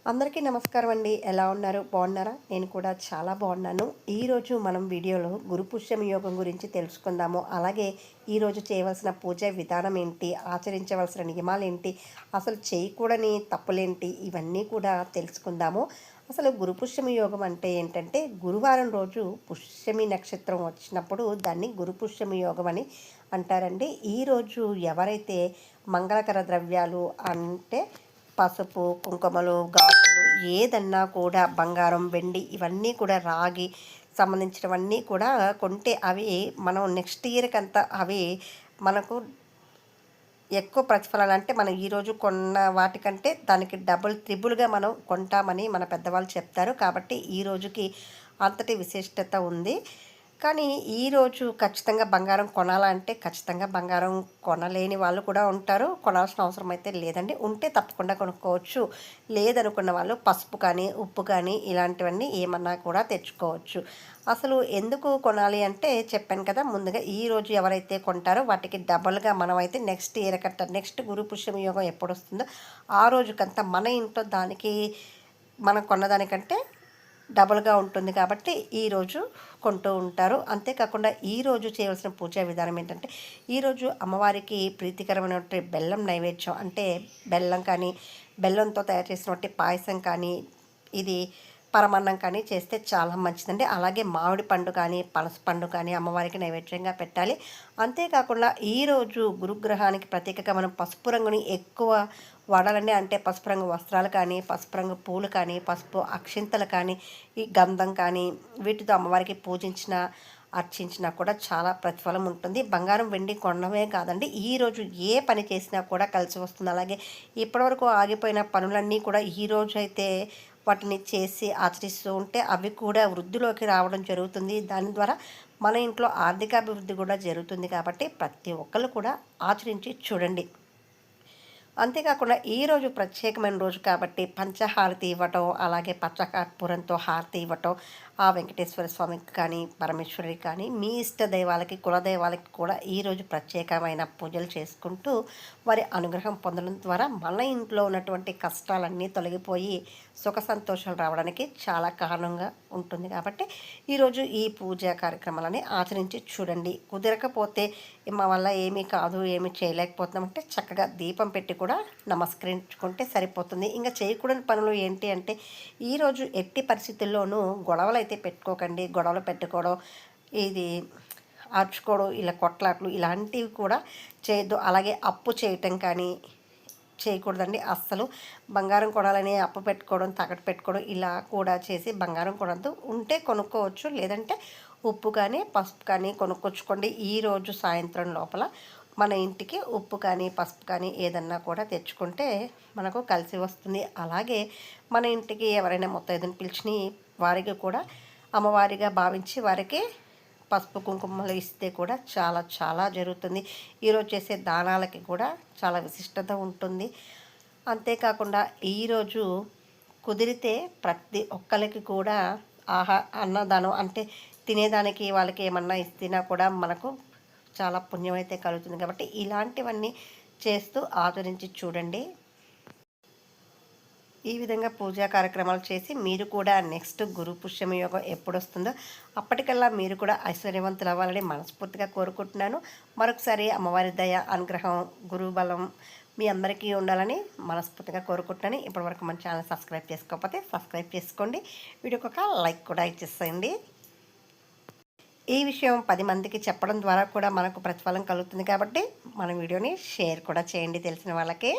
అందరికీ నమస్కారం అండి. ఎలా ఉన్నారు? బాగున్నారా? నేను కూడా చాలా బాగున్నాను. ఈరోజు మనం వీడియోలో గురు పుష్యమి యోగం గురించి తెలుసుకుందాము. అలాగే ఈరోజు చేయవలసిన పూజ విధానం ఏంటి, ఆచరించవలసిన నియమాలు ఏంటి, అసలు చేయకూడని తప్పులేంటి, ఇవన్నీ కూడా తెలుసుకుందాము. అసలు గురు పుష్యమి యోగం అంటే ఏంటంటే, గురువారం రోజు పుష్యమి నక్షత్రం వచ్చినప్పుడు దాన్ని గురు పుష్యమి యోగం అని అంటారండి. ఈరోజు ఎవరైతే మంగళకర ద్రవ్యాలు అంటే పసుపు, కుంకుమలు, గాజులు ఏదన్నా కూడా బంగారం, వెండి ఇవన్నీ కూడా రాగి సంబంధించినవన్నీ కూడా కొంటే అవి మనం నెక్స్ట్ ఇయర్‌కంతా అవి మనకు ఎక్కువ ప్రతిఫలాలు అంటే మనం ఈరోజు కొన్న వాటికంటే దానికి డబుల్, త్రిబుల్‌గా మనం కొంటామని మన పెద్దవాళ్ళు చెప్తారు. కాబట్టి ఈ రోజుకి అంతటి విశిష్టత ఉంది. కానీ ఈరోజు ఖచ్చితంగా బంగారం కొనాలంటే ఖచ్చితంగా బంగారం కొనలేని వాళ్ళు కూడా ఉంటారు. కొనాల్సిన అవసరం అయితే లేదండి. ఉంటే తప్పకుండా కొనుక్కోవచ్చు. లేదనుకున్న వాళ్ళు పసుపు కానీ, ఉప్పు కానీ ఇలాంటివన్నీ ఏమన్నా కూడా తెచ్చుకోవచ్చు. అసలు ఎందుకు కొనాలి అంటే చెప్పాను కదా! ముందుగా ఈరోజు ఎవరైతే కొంటారో వాటికి డబల్‌గా మనమైతే నెక్స్ట్ ఇయర్ నెక్స్ట్ గురు పుష్యమి యోగం ఎప్పుడొస్తుందో ఆ రోజుకంతా మన ఇంట్లో దానికి మనం కొన్నదానికంటే డబల్‌గా ఉంటుంది కాబట్టి ఈరోజు కొంటూ ఉంటారు. అంతేకాకుండా ఈరోజు చేయవలసిన పూజా విధానం ఏంటంటే, ఈరోజు అమ్మవారికి ప్రీతికరమైనటువంటి బెల్లం నైవేద్యం అంటే బెల్లం కానీ, బెల్లంతో తయారు చేసినటువంటి పాయసం కానీ, ఇది పరమాన్నం కానీ చేస్తే చాలా మంచిదండి. అలాగే మామిడి పండు కానీ, పనస పండు కానీ అమ్మవారికి నైవేద్యంగా పెట్టాలి. అంతేకాకుండా ఈరోజు గురుగ్రహానికి ప్రత్యేకంగా మనం పసుపు రంగుని ఎక్కువ వాడాలండి. అంటే పసుపు రంగు వస్త్రాలు కానీ, పసుపు రంగు పూలు కానీ, పసుపు అక్షింతలు కానీ, ఈ గంధం కానీ వీటితో అమ్మవారికి పూజించిన, అర్చించినా కూడా చాలా ప్రతిఫలం ఉంటుంది. బంగారం, వెండి కొనడమే కాదండి, ఈరోజు ఏ పని చేసినా కూడా కలిసి వస్తుంది. అలాగే ఇప్పటివరకు ఆగిపోయిన పనులన్నీ కూడా ఈరోజు అయితే వాటిని చేసి ఆచరిస్తూ ఉంటే అవి కూడా వృద్ధిలోకి రావడం జరుగుతుంది. దాని ద్వారా మన ఇంట్లో ఆర్థికాభివృద్ధి కూడా జరుగుతుంది. కాబట్టి ప్రతి ఒక్కళ్ళు కూడా ఆచరించి చూడండి. అంతేకాకుండా ఈరోజు ప్రత్యేకమైన రోజు కాబట్టి పంచహారతి ఇవ్వటం, అలాగే పచ్చకర్పూరంతో హారతి ఇవ్వటం, ఆ వెంకటేశ్వర స్వామికి కానీ, పరమేశ్వరికి కానీ, మీ ఇష్ట దైవాలకి, కులదైవాలకి కూడా ఈరోజు ప్రత్యేకమైన పూజలు చేసుకుంటూ వారి అనుగ్రహం పొందడం ద్వారా మన ఇంట్లో ఉన్నటువంటి కష్టాలన్నీ తొలగిపోయి సుఖ సంతోషాలు రావడానికి చాలా కారణంగా ఉంటుంది. కాబట్టి ఈరోజు ఈ పూజా కార్యక్రమాలని ఆచరించి చూడండి. కుదరకపోతే మా వల్ల ఏమీ కాదు, ఏమీ చేయలేకపోతున్నామంటే చక్కగా దీపం పెట్టి కూడా నమస్కరించుకుంటే సరిపోతుంది. ఇంకా చేయకూడని పనులు ఏంటి అంటే, ఈరోజు ఎట్టి పరిస్థితుల్లోనూ గొడవలు అయితే పెట్టుకోకండి. గొడవలు పెట్టుకోవడం, ఇది అరుచుకోవడం, ఇలా కొట్లాట్లు ఇలాంటివి కూడా చేయొద్దు. అలాగే అప్పు చేయటం కానీ చేయకూడదండి అస్సలు. బంగారం కొనాలని అప్పు పెట్టుకోవడం, తాకట్టు పెట్టుకోవడం ఇలా కూడా చేసి బంగారం కొనద్దు. ఉంటే కొనుక్కోవచ్చు, లేదంటే ఉప్పు కానీ, పసుపు కానీ కొనుక్కొచ్చుకోండి. ఈరోజు సాయంత్రం లోపల మన ఇంటికి ఉప్పు కానీ, పసుపు కానీ ఏదన్నా కూడా తెచ్చుకుంటే మనకు కలిసి వస్తుంది. అలాగే మన ఇంటికి ఎవరైనా ముత్తైదుని పిలిచి వారికి కూడా అమ్మవారిగా భావించి వారికి పసుపు కుంకుమలు ఇస్తే కూడా చాలా చాలా జరుగుతుంది. ఈరోజు చేసే దానాలకి కూడా చాలా విశిష్టత ఉంటుంది. అంతేకాకుండా ఈరోజు కుదిరితే ప్రతి ఒక్కరికి కూడా అన్నదానం అంటే తినేదానికి వాళ్ళకి ఏమన్నా ఇచ్చినా కూడా మనకు చాలా పుణ్యం అయితే కలుగుతుంది. కాబట్టి ఇలాంటివన్నీ చేస్తూ ఆచరించి చూడండి. ఈ విధంగా పూజా కార్యక్రమాలు చేసి మీరు కూడా నెక్స్ట్ గురు పుష్యమి యోగం ఎప్పుడొస్తుందో అప్పటికల్లా మీరు కూడా ఐశ్వర్యవంతులు అవ్వాలని మనస్ఫూర్తిగా కోరుకుంటున్నాను. మరొకసారి అమ్మవారి దయ, అనుగ్రహం, గురువు బలం మీ అందరికీ ఉండాలని మనస్ఫూర్తిగా కోరుకుంటున్నాను. ఇప్పటివరకు మన ఛానల్ సబ్స్క్రైబ్ చేసుకోకపోతే సబ్స్క్రైబ్ చేసుకోండి. వీడియోకి ఒక లైక్ కూడా ఇచ్చేసేయండి. ఈ విషయం 10 మందికి చెప్పడం ద్వారా కూడా మనకు ప్రతిఫలం కలుగుతుంది. కాబట్టి మన వీడియోని షేర్ కూడా చేయండి తెలిసిన వాళ్ళకి.